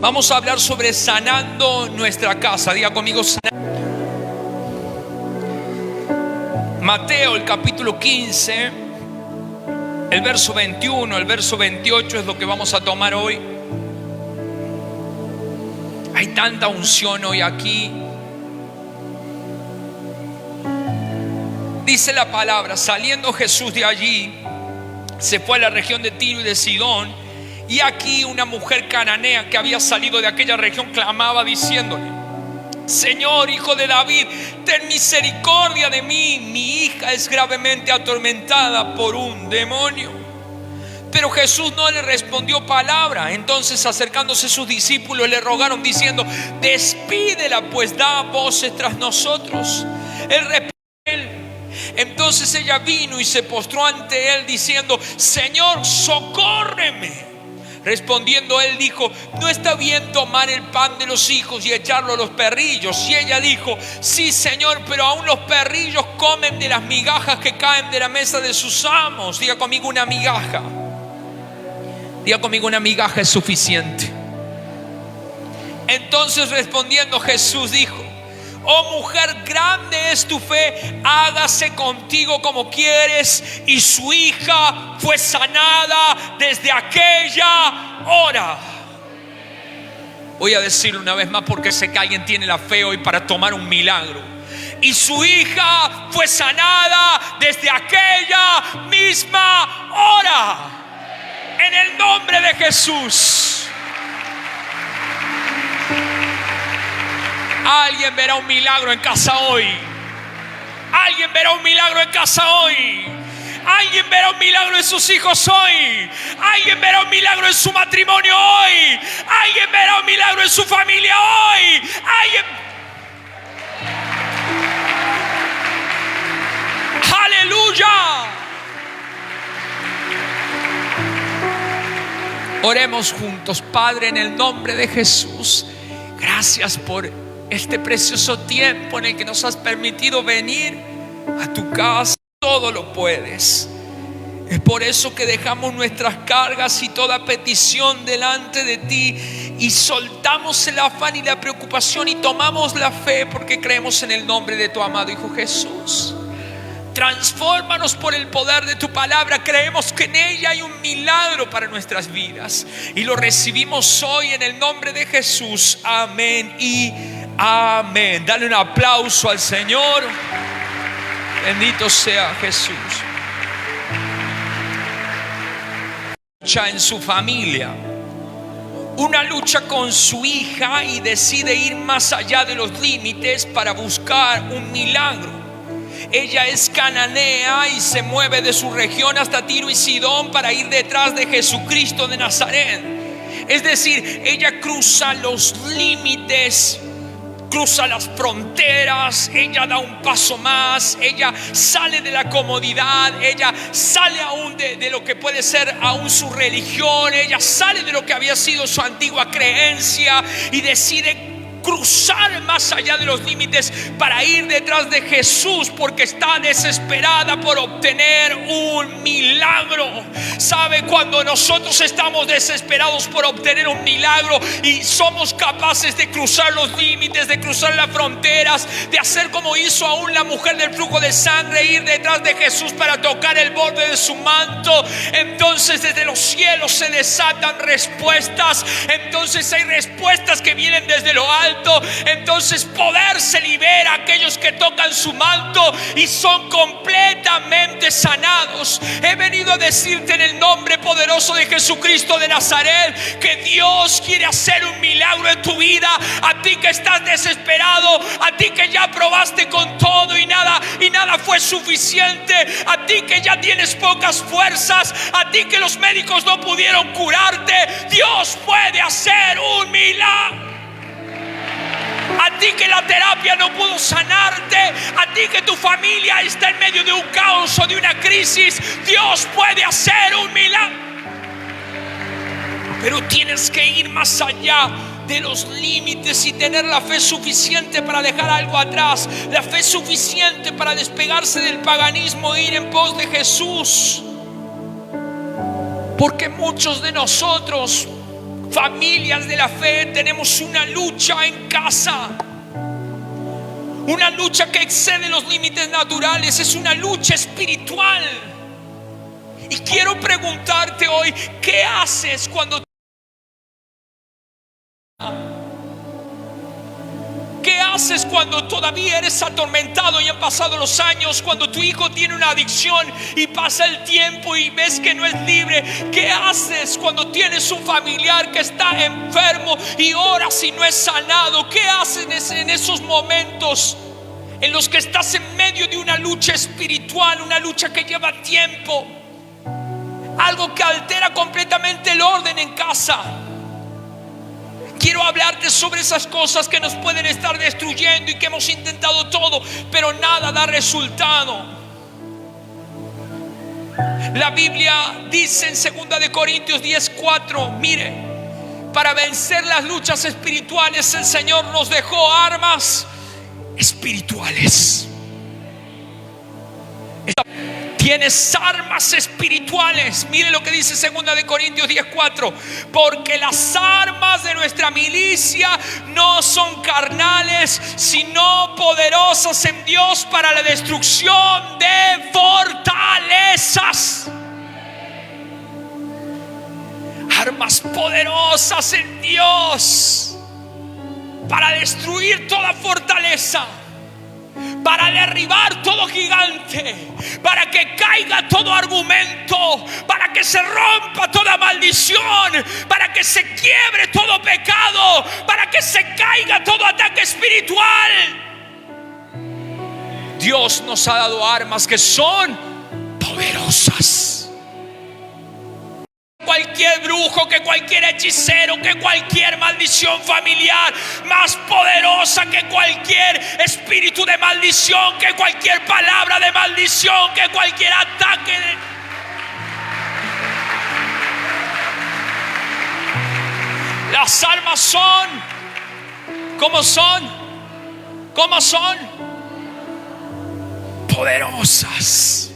Vamos a hablar sobre sanando nuestra casa. Diga conmigo, Mateo, el capítulo 15, el verso 21, el verso 28 es lo que vamos a tomar hoy. Hay tanta unción hoy aquí. Dice la palabra: saliendo Jesús de allí, se fue a la región de Tiro y de Sidón. Y aquí una mujer cananea que había salido de aquella región clamaba diciéndole: Señor, hijo de David, ten misericordia de mí, mi hija es gravemente atormentada por un demonio. Pero Jesús no le respondió palabra. Entonces, acercándose sus discípulos, le rogaron diciendo: despídela, pues da voces tras nosotros. Él respondió. Entonces ella vino y se postró ante él diciendo: Señor, socórreme. Respondiendo él dijo: no está bien tomar el pan de los hijos y echarlo a los perrillos. Y ella dijo: sí, Señor, pero aún los perrillos comen de las migajas que caen de la mesa de sus amos. Diga conmigo, una migaja. Diga conmigo, una migaja es suficiente. Entonces respondiendo Jesús dijo: oh mujer, grande es tu fe, hágase contigo como quieres. Y su hija fue sanada desde aquella hora. Voy a decirlo una vez más porque sé que alguien tiene la fe hoy para tomar un milagro. Y su hija fue sanada desde aquella misma hora. En el nombre de Jesús. Alguien verá un milagro en casa hoy. Alguien verá un milagro en casa hoy. Alguien verá un milagro en sus hijos hoy. Alguien verá un milagro en su matrimonio hoy. Alguien verá un milagro en su familia hoy. Alguien... ¡Aleluya! Oremos juntos. Padre, en el nombre de Jesús, gracias por este precioso tiempo en el que nos has permitido venir a tu casa. Todo lo puedes. Es por eso que dejamos nuestras cargas y toda petición delante de ti y soltamos el afán y la preocupación y tomamos la fe porque creemos en el nombre de tu amado Hijo Jesús. Transfórmanos por el poder de tu palabra. Creemos que en ella hay un milagro para nuestras vidas y lo recibimos hoy en el nombre de Jesús. Amén y amén. Dale un aplauso al Señor. Bendito sea Jesús. Lucha en su familia, una lucha con su hija, y decide ir más allá de los límites para buscar un milagro. Ella es cananea y se mueve de su región hasta Tiro y Sidón para ir detrás de Jesucristo de Nazaret. Es decir, ella cruza los límites, cruza las fronteras. Ella da un paso más. Ella sale de la comodidad. Ella sale aún de lo que puede ser aún su religión. Ella sale de lo que había sido su antigua creencia y decide cruzar más allá de los límites para ir detrás de Jesús, porque está desesperada por obtener un milagro. ¿Sabe? Cuando nosotros estamos desesperados por obtener un milagro y somos capaces de cruzar los límites, de cruzar las fronteras, de hacer como hizo aún la mujer del flujo de sangre, ir detrás de Jesús para tocar el borde de su manto, entonces desde los cielos se desatan respuestas. Entonces hay respuestas que vienen desde lo alto. Entonces poder se libera a aquellos que tocan su manto y son completamente sanados. He venido a decirte en el nombre poderoso de Jesucristo de Nazaret que Dios quiere hacer un milagro en tu vida. A ti que estás desesperado, a ti que ya probaste con todo y nada fue suficiente, a ti que ya tienes pocas fuerzas, a ti que los médicos no pudieron curarte, Dios puede hacer un milagro. A ti que la terapia no pudo sanarte, a ti que tu familia está en medio de un caos o de una crisis, Dios puede hacer un milagro. Pero tienes que ir más allá de los límites y tener la fe suficiente para dejar algo atrás, la fe suficiente para despegarse del paganismo e ir en pos de Jesús. Porque muchos de nosotros familias de la fe tenemos una lucha en casa. Una lucha que excede los límites naturales. Es una lucha espiritual. Y quiero preguntarte hoy, ¿qué haces cuando todavía eres atormentado y han pasado los años? Cuando tu hijo tiene una adicción y pasa el tiempo y ves que no es libre. ¿Qué haces cuando tienes un familiar que está enfermo y oras y no es sanado? ¿Qué haces en esos momentos en los que estás en medio de una lucha espiritual, una lucha que lleva tiempo, algo que altera completamente el orden en casa? Quiero hablarte sobre esas cosas que nos pueden estar destruyendo y que hemos intentado todo, pero nada da resultado. La Biblia dice en 2 de Corintios 10:4, mire, para vencer las luchas espirituales el Señor nos dejó armas espirituales. Tienes armas espirituales. Mire lo que dice 2 de Corintios 10:4. Porque las armas de nuestra milicia no son carnales, sino poderosas en Dios para la destrucción de fortalezas. Armas poderosas en Dios para destruir toda fortaleza, para derribar todo gigante, para que caiga todo argumento, para que se rompa toda maldición, para que se quiebre todo pecado, para que se caiga todo ataque espiritual. Dios nos ha dado armas que son poderosas. Cualquier brujo, que cualquier hechicero, que cualquier maldición familiar, más poderosa que cualquier espíritu de maldición, que cualquier palabra de maldición, que cualquier ataque Las armas son, ¿cómo son? ¿Cómo son? Poderosas.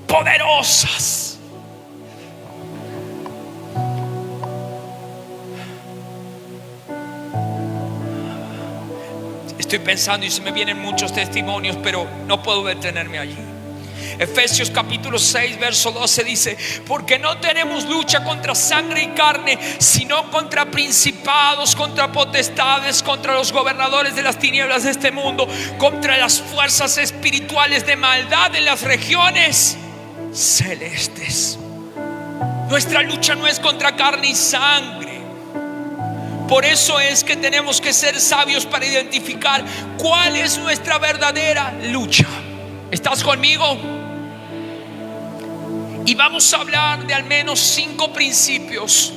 Poderosas. Estoy pensando y se me vienen muchos testimonios, pero no puedo detenerme allí. Efesios capítulo 6 verso 12 dice: porque no tenemos lucha contra sangre y carne, sino contra principados, contra potestades, contra los gobernadores de las tinieblas de este mundo, contra las fuerzas espirituales de maldad en las regiones celestes. Nuestra lucha no es contra carne y sangre. Por eso es que tenemos que ser sabios para identificar cuál es nuestra verdadera lucha. ¿Estás conmigo? Y vamos a hablar de al menos 5 principios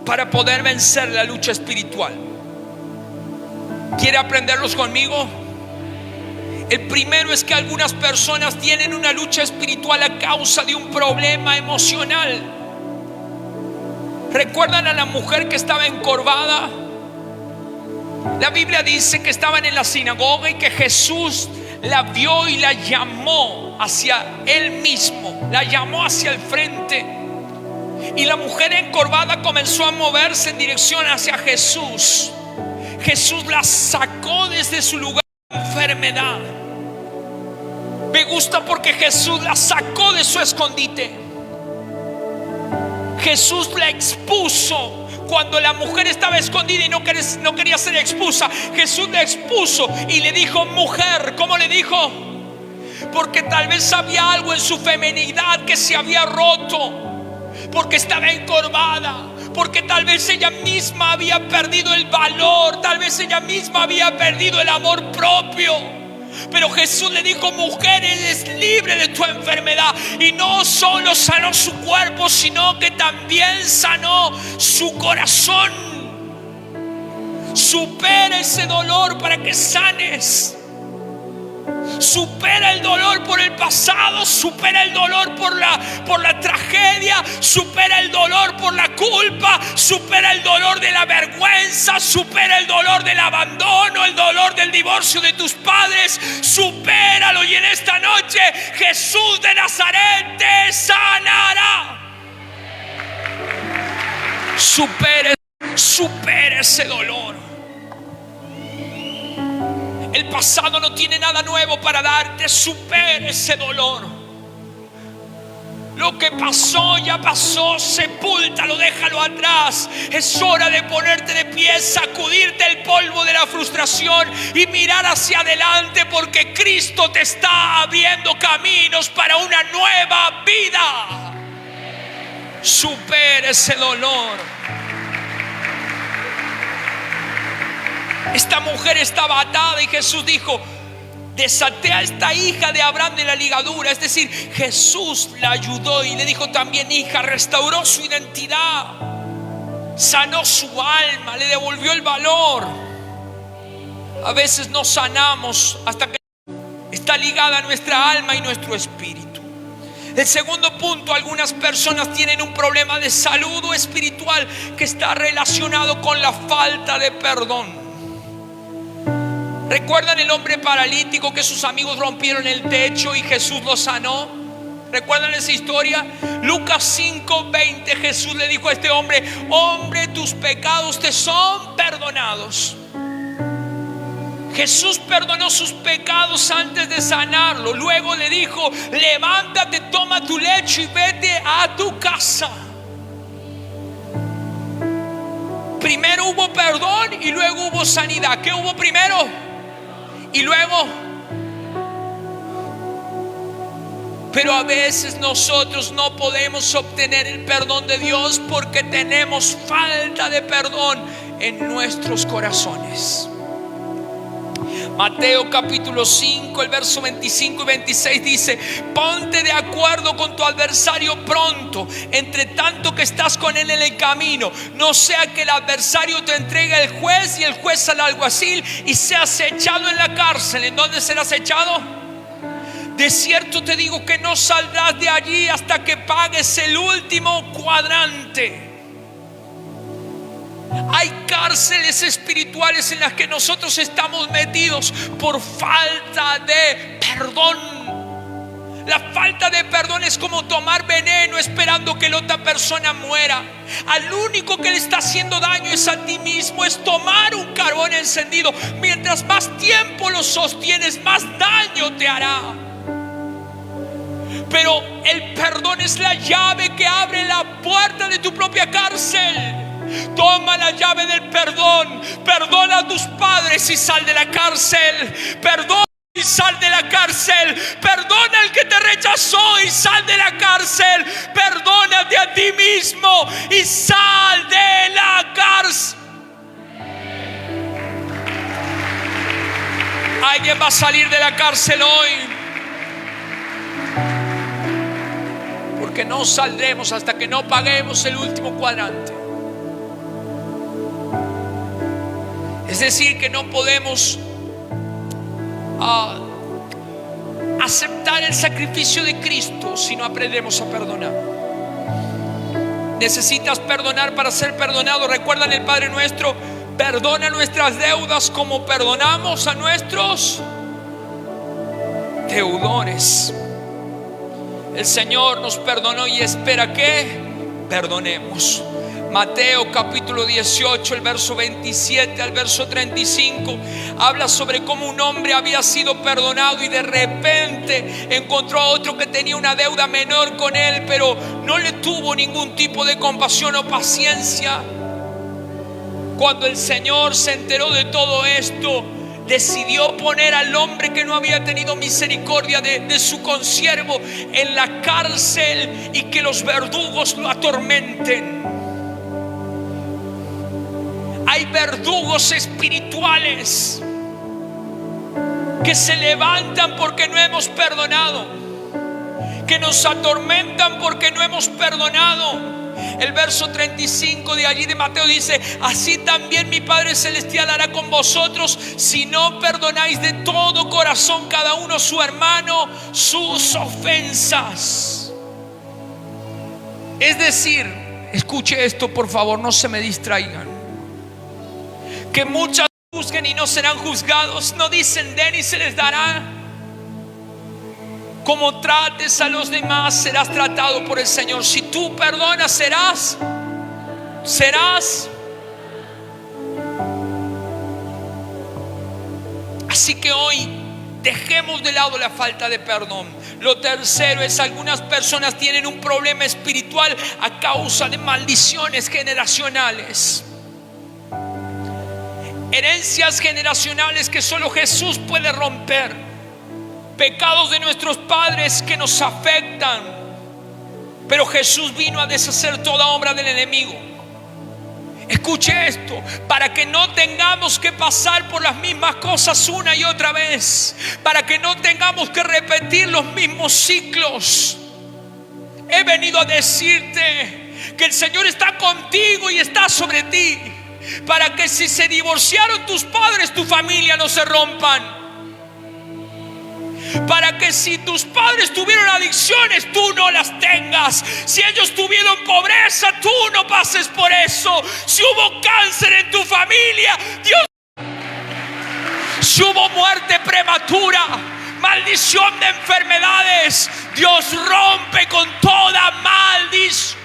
para poder vencer la lucha espiritual. ¿Quiere aprenderlos conmigo? El primero es que algunas personas tienen una lucha espiritual a causa de un problema emocional. ¿Recuerdan a la mujer que estaba encorvada? La Biblia dice que estaban en la sinagoga y que Jesús la vio y la llamó hacia él mismo, la llamó hacia el frente. Y la mujer encorvada comenzó a moverse en dirección hacia Jesús. Jesús la sacó desde su lugar de enfermedad. Me gusta porque Jesús la sacó de su escondite. Jesús la expuso. Cuando la mujer estaba escondida y no quería ser expuesta, Jesús la expuso y le dijo: mujer. ¿Cómo le dijo? Porque tal vez había algo en su feminidad que se había roto, porque estaba encorvada, porque tal vez ella misma había perdido el valor, tal vez ella misma había perdido el amor propio. Pero Jesús le dijo: mujer, eres libre de tu enfermedad. Y no solo sanó su cuerpo, sino que también sanó su corazón. Supera ese dolor para que sanes. Supera el dolor por el pasado, supera el dolor por la tragedia, supera el dolor por la culpa, supera el dolor de la vergüenza, supera el dolor del abandono, el dolor del divorcio de tus padres. Supéralo, y en esta noche Jesús de Nazaret te sanará. supere ese dolor. El pasado no tiene nada nuevo para darte. Supere ese dolor. Lo que pasó ya pasó, sepúltalo, déjalo atrás. Es hora de ponerte de pie, sacudirte el polvo de la frustración y mirar hacia adelante, porque Cristo te está abriendo caminos para una nueva vida. Supera ese dolor. Esta mujer estaba atada y Jesús dijo: desaté a esta hija de Abraham de la ligadura. Es decir, Jesús la ayudó y le dijo también: hija, restauró su identidad, sanó su alma, le devolvió el valor. A veces no sanamos hasta que está ligada nuestra alma y nuestro espíritu. El segundo punto: algunas personas tienen un problema de salud o espiritual que está relacionado con la falta de perdón. ¿Recuerdan el hombre paralítico que sus amigos rompieron el techo y Jesús lo sanó? ¿Recuerdan esa historia? Lucas 5:20, Jesús le dijo a este hombre: hombre, tus pecados te son perdonados. Jesús perdonó sus pecados antes de sanarlo. Luego le dijo: levántate, toma tu lecho y vete a tu casa. Primero hubo perdón y luego hubo sanidad. ¿Qué hubo primero? Y luego, pero a veces nosotros no podemos obtener el perdón de Dios porque tenemos falta de perdón en nuestros corazones. Mateo capítulo 5, el verso 25 y 26 dice: ponte de acuerdo con tu adversario pronto, entre tanto que estás con él en el camino, no sea que el adversario te entregue al juez y el juez al alguacil y seas echado en la cárcel. ¿En dónde serás echado? De cierto te digo que no saldrás de allí hasta que pagues el último cuadrante. Hay cárceles espirituales en las que nosotros estamos metidos por falta de perdón. La falta de perdón es como tomar veneno esperando que la otra persona muera. Al único que le está haciendo daño es a ti mismo. Es tomar un carbón encendido. Mientras más tiempo lo sostienes, más daño te hará. Pero el perdón es la llave que abre la puerta de tu propia cárcel. Toma la llave del perdón. Perdona a tus padres y sal de la cárcel. Perdona y sal de la cárcel. Perdona al que te rechazó y sal de la cárcel. Perdónate a ti mismo y sal de la cárcel. Alguien va a salir de la cárcel hoy, porque no saldremos hasta que no paguemos el último cuadrante. Es decir, que no podemos aceptar el sacrificio de Cristo si no aprendemos a perdonar. Necesitas perdonar para ser perdonado. ¿Recuerdan el Padre Nuestro? Perdona nuestras deudas como perdonamos a nuestros deudores. El Señor nos perdonó y espera que perdonemos. Mateo capítulo 18, el verso 27 al verso 35 habla sobre cómo un hombre había sido perdonado y de repente encontró a otro que tenía una deuda menor con él, pero no le tuvo ningún tipo de compasión o paciencia. Cuando el Señor se enteró de todo esto, decidió poner al hombre que no había tenido misericordia de su consiervo en la cárcel y que los verdugos lo atormenten. Hay verdugos espirituales que se levantan porque no hemos perdonado, que nos atormentan porque no hemos perdonado. El verso 35 de allí de Mateo dice: así también mi Padre Celestial hará con vosotros si no perdonáis de todo corazón cada uno a su hermano sus ofensas. Es decir, escuche esto por favor, no se me distraigan, que muchos juzguen y no serán juzgados. No dicen den y se les dará. Como trates a los demás, serás tratado por el Señor. Si tú perdonas, serás serás. Así que hoy dejemos de lado la falta de perdón. Lo tercero es: algunas personas tienen un problema espiritual a causa de maldiciones generacionales. Herencias generacionales que solo Jesús puede romper. Pecados de nuestros padres que nos afectan, pero Jesús vino a deshacer toda obra del enemigo. Escuche esto: para que no tengamos que pasar por las mismas cosas una y otra vez, para que no tengamos que repetir los mismos ciclos, he venido a decirte que el Señor está contigo y está sobre ti, para que si se divorciaron tus padres, tu familia no se rompan. Para que si tus padres tuvieron adicciones, tú no las tengas. Si ellos tuvieron pobreza, tú no pases por eso. Si hubo cáncer en tu familia, Dios. Si hubo muerte prematura, maldición de enfermedades, Dios rompe con toda maldición.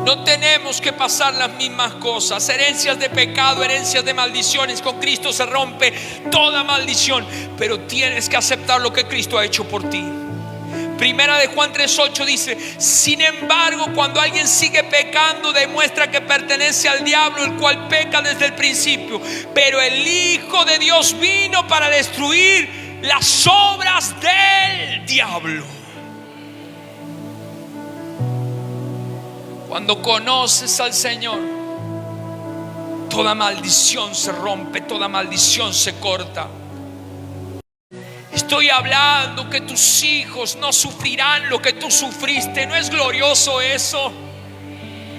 No tenemos que pasar las mismas cosas. Herencias de pecado, herencias de maldiciones. Con Cristo se rompe toda maldición. Pero tienes que aceptar lo que Cristo ha hecho por ti. Primera de Juan 3:8 dice: sin embargo, cuando alguien sigue pecando, demuestra que pertenece al diablo, el cual peca desde el principio. Pero el Hijo de Dios vino para destruir las obras del diablo. Cuando conoces al Señor, toda maldición se rompe, toda maldición se corta. Estoy hablando que tus hijos no sufrirán lo que tú sufriste. ¿No es glorioso eso?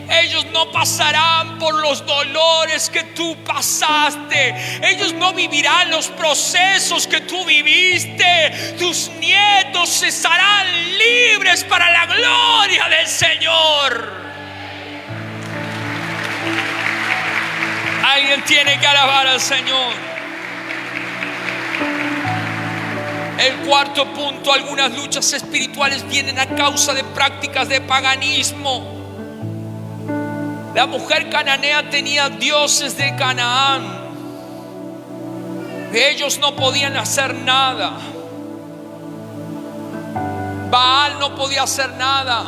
Ellos no pasarán por los dolores que tú pasaste. Ellos no vivirán los procesos que tú viviste. Tus nietos estarán libres para la gloria del Señor. Alguien tiene que alabar al Señor. El cuarto punto: algunas luchas espirituales vienen a causa de prácticas de paganismo. La mujer cananea tenía dioses de Canaán. Ellos no podían hacer nada. Baal no podía hacer nada.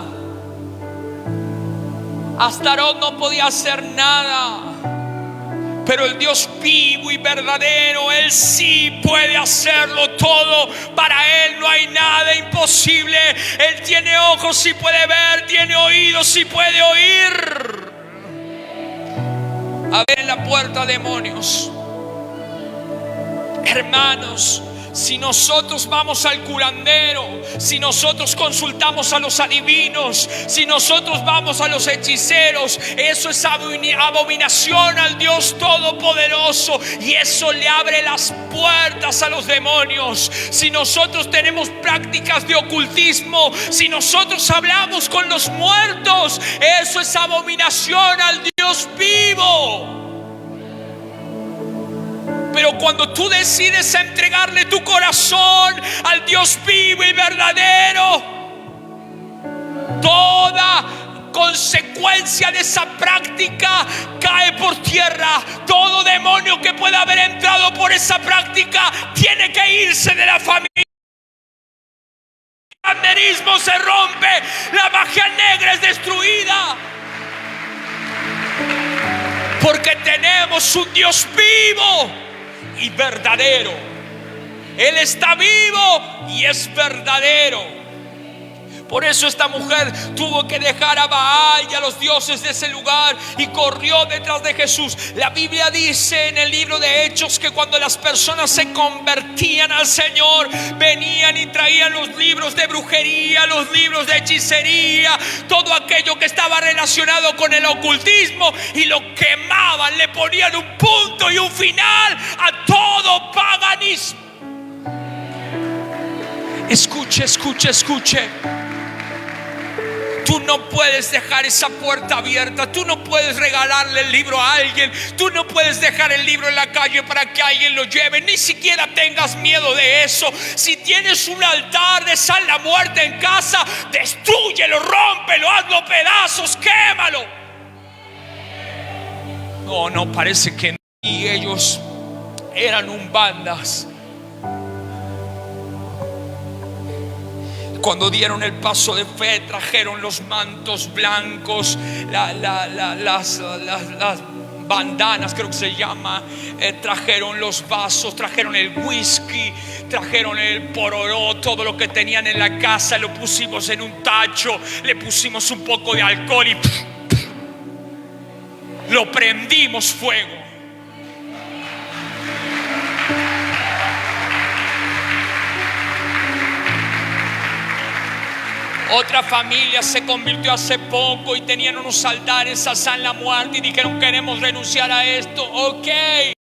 Astarot no podía hacer nada. Pero el Dios vivo y verdadero, Él sí puede hacerlo todo. Para Él no hay nada imposible. Él tiene ojos y puede ver, tiene oídos y puede oír. Abren la puerta, demonios. Hermanos, si nosotros vamos al curandero, si nosotros consultamos a los adivinos, si nosotros vamos a los hechiceros, eso es abominación al Dios Todopoderoso, y eso le abre las puertas a los demonios. Si nosotros tenemos prácticas de ocultismo, si nosotros hablamos con los muertos, eso es abominación al Dios vivo. Pero cuando tú decides entregarle tu corazón al Dios vivo y verdadero, toda consecuencia de esa práctica cae por tierra. Todo demonio que pueda haber entrado por esa práctica tiene que irse de la familia. El santerismo se rompe, la magia negra es destruida. Porque tenemos un Dios vivo y verdadero. Él está vivo y es verdadero. Por eso esta mujer tuvo que dejar a Baal y a los dioses de ese lugar y corrió detrás de Jesús. La Biblia dice en el libro de Hechos que cuando las personas se convertían al Señor, venían y traían los libros de brujería, los libros de hechicería, todo aquello que estaba relacionado con el ocultismo, y lo quemaban, le ponían un punto y un final a todo paganismo. Escuche, escuche, escuche. Tú no puedes dejar esa puerta abierta. Tú no puedes regalarle el libro a alguien. Tú no puedes dejar el libro en la calle para que alguien lo lleve. Ni siquiera tengas miedo de eso. Si tienes un altar de sal la muerte en casa, destrúyelo, rómpelo, hazlo pedazos, quémalo. No, parece que no. Y ellos eran un bandas. Cuando dieron el paso de fe, trajeron los mantos blancos, las bandanas, creo que se llama, trajeron los vasos, trajeron el whisky, trajeron el pororó, todo lo que tenían en la casa, lo pusimos en un tacho, le pusimos un poco de alcohol y lo prendimos fuego. Otra familia se convirtió hace poco y tenían unos altares a San la Muerte y dijeron: queremos renunciar a esto. Ok,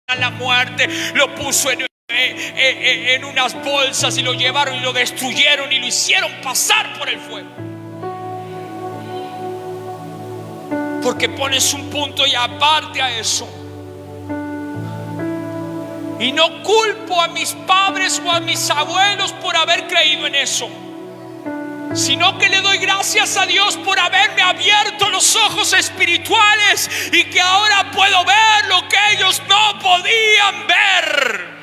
San la Muerte lo puso en unas bolsas y lo llevaron y lo destruyeron y lo hicieron pasar por el fuego. Porque pones un punto y aparte a eso. Y no culpo a mis padres o a mis abuelos por haber creído en eso, sino que le doy gracias a Dios por haberme abierto los ojos espirituales y que ahora puedo ver lo que ellos no podían ver.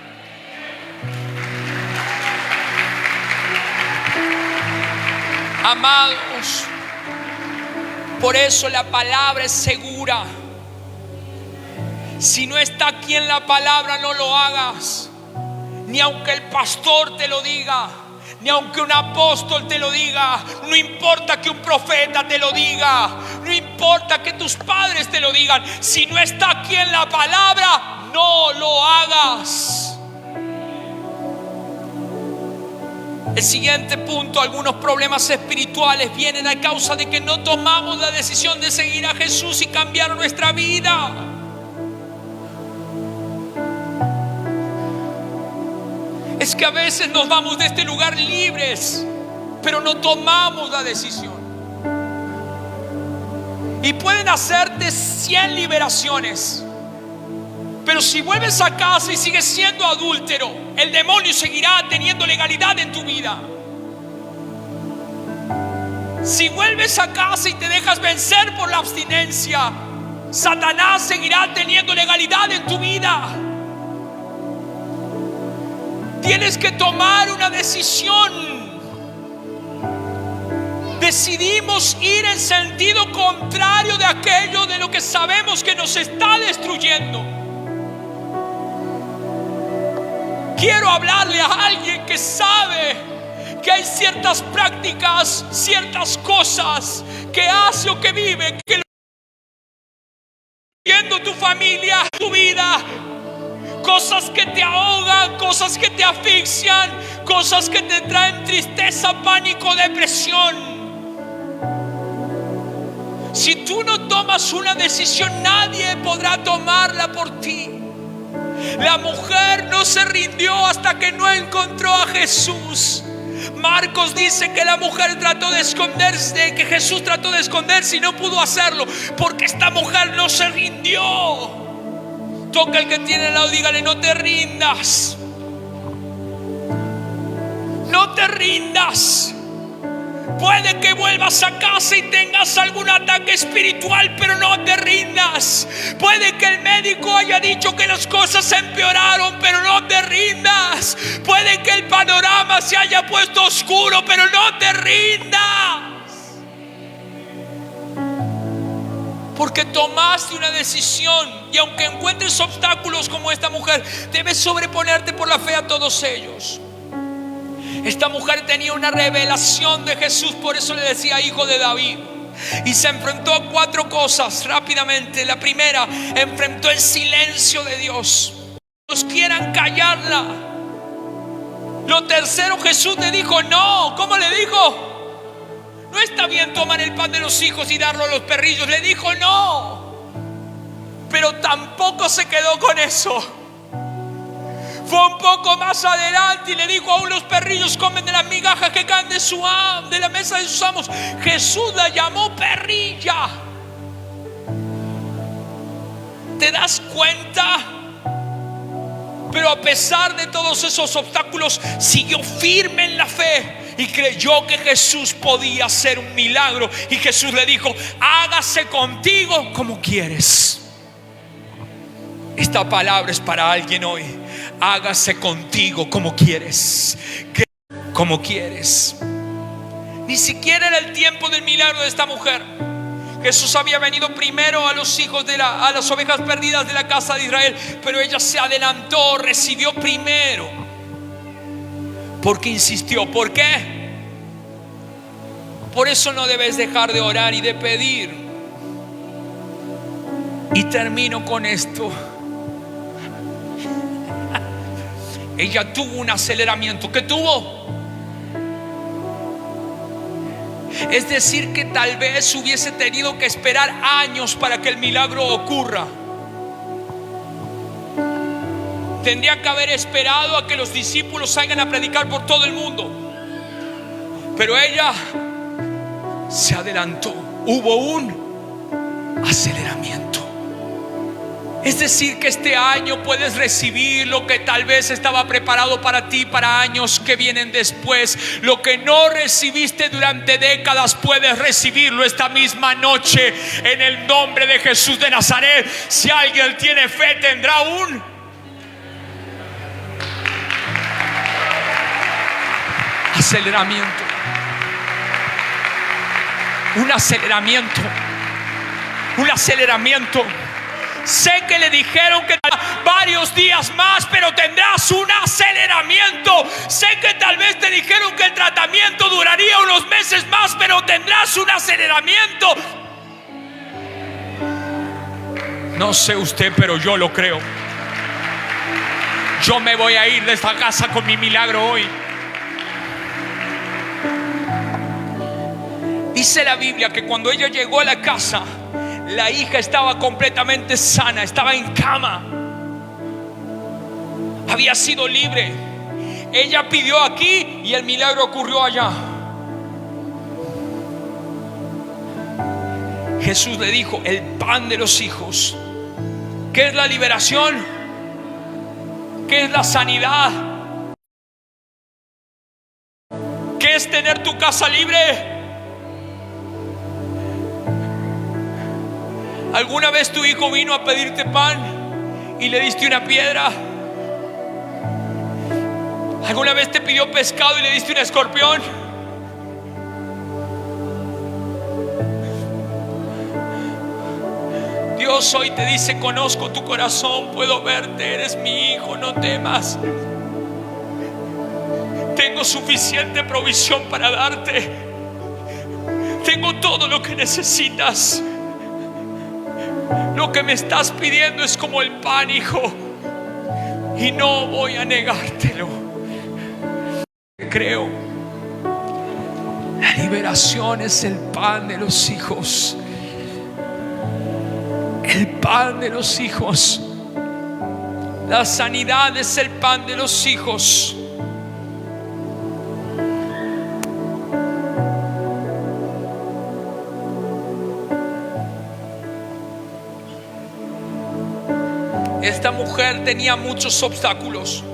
Amados, por eso la palabra es segura. Si no está aquí en la palabra, no lo hagas. Ni aunque el pastor te lo diga, ni aunque un apóstol te lo diga, no importa que un profeta te lo diga, no importa que tus padres te lo digan. Si no está aquí en la palabra, no lo hagas. El siguiente punto: algunos problemas espirituales vienen a causa de que no tomamos la decisión de seguir a Jesús y cambiar nuestra vida. Es que a veces nos vamos de este lugar libres, pero no tomamos la decisión. Y pueden hacerte 100 liberaciones, pero si vuelves a casa y sigues siendo adúltero, el demonio seguirá teniendo legalidad en tu vida. Si vuelves a casa y te dejas vencer por la abstinencia, Satanás seguirá teniendo legalidad en tu vida. Tienes que tomar una decisión. Decidimos ir en sentido contrario de aquello de lo que sabemos que nos está destruyendo. Quiero hablarle a alguien que sabe que hay ciertas prácticas, ciertas cosas que hace o que vive, que lo viendo tu familia, tu vida. Cosas que te ahogan, cosas que te asfixian, cosas que te traen tristeza, pánico, depresión. Si tú no tomas una decisión, nadie podrá tomarla por ti. La mujer no se rindió hasta que no encontró a Jesús. Marcos dice que la mujer trató de esconderse, que Jesús trató de esconderse y no pudo hacerlo porque esta mujer no se rindió. Toca el que tiene al lado, dígale: no te rindas. No te rindas. Puede que vuelvas a casa y tengas algún ataque espiritual, pero no te rindas. Puede que el médico haya dicho que las cosas empeoraron, pero no te rindas. Puede que el panorama se haya puesto oscuro, pero no te rindas. Porque tomaste una decisión, y aunque encuentres obstáculos como esta mujer, debes sobreponerte por la fe a todos ellos. Esta mujer tenía una revelación de Jesús, por eso le decía hijo de David. Y se enfrentó a 4 cosas rápidamente. La primera, enfrentó el silencio de Dios. Los quieran callarla. Lo tercero, Jesús le dijo no. ¿Cómo le dijo? No está bien tomar el pan de los hijos y darlo a los perrillos. Le dijo no. Pero tampoco se quedó con eso. Fue un poco más adelante y le dijo: aún los perrillos comen de las migajas que caen de la mesa de sus amos. Jesús la llamó perrilla. ¿Te das cuenta? Pero a pesar de todos esos obstáculos, siguió firme en la fe y creyó que Jesús podía hacer un milagro. Y Jesús le dijo: hágase contigo como quieres. Esta palabra es para alguien hoy. Hágase contigo como quieres. Como quieres. Ni siquiera era el tiempo del milagro de esta mujer. Jesús había venido primero a los hijos a las ovejas perdidas de la casa de Israel, pero ella se adelantó, recibió primero. Porque insistió. ¿Por qué? Por eso no debes dejar de orar y de pedir. Y termino con esto. Ella tuvo un aceleramiento. ¿Qué tuvo? Es decir, que tal vez hubiese tenido que esperar años para que el milagro ocurra. Tendría que haber esperado a que los discípulos salgan a predicar por todo el mundo. Pero ella se adelantó. Hubo un aceleramiento. Es decir, que este año puedes recibir lo que tal vez estaba preparado para ti para años que vienen después. Lo que no recibiste durante décadas, puedes recibirlo esta misma noche en el nombre de Jesús de Nazaret. Si alguien tiene fe, tendrá un aceleramiento. Un aceleramiento. Un aceleramiento. Sé que le dijeron que varios días más, pero tendrás un aceleramiento. Sé que tal vez te dijeron que el tratamiento duraría unos meses más, pero tendrás un aceleramiento. No sé usted, pero yo lo creo. Yo me voy a ir de esta casa con mi milagro hoy. Dice la Biblia que cuando ella llegó a la casa, la hija estaba completamente sana, estaba en cama, había sido libre. Ella pidió aquí y el milagro ocurrió allá. Jesús le dijo: el pan de los hijos. ¿Qué es la liberación? ¿Qué es la sanidad? ¿Qué es tener tu casa libre? ¿Alguna vez tu hijo vino a pedirte pan y le diste una piedra? ¿Alguna vez te pidió pescado y le diste un escorpión? Dios hoy te dice: conozco tu corazón, puedo verte, eres mi hijo, no temas. Tengo suficiente provisión para darte. Tengo todo lo que necesitas. Lo que me estás pidiendo es como el pan, hijo, y no voy a negártelo. Creo, la liberación es el pan de los hijos. El pan de los hijos. La sanidad es el pan de los hijos. Esta mujer tenía muchos obstáculos,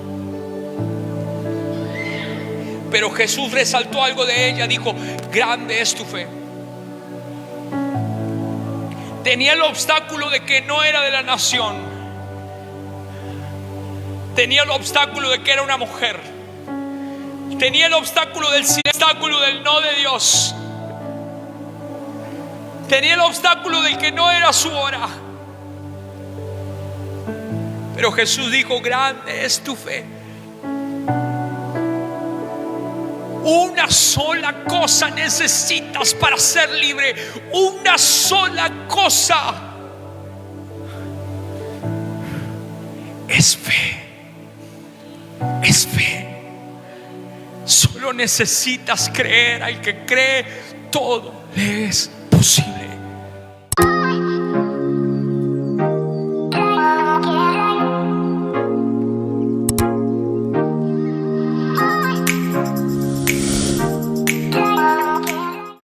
pero Jesús resaltó algo de ella. Dijo: grande es tu fe. Tenía el obstáculo de que no era de la nación. Tenía el obstáculo de que era una mujer. Tenía el obstáculo del no de Dios. Tenía el obstáculo del que no era su hora. Pero Jesús dijo: grande es tu fe. Una sola cosa necesitas para ser libre. Una sola cosa. Es fe. Es fe. Solo necesitas creer. Al que cree, todo le es posible.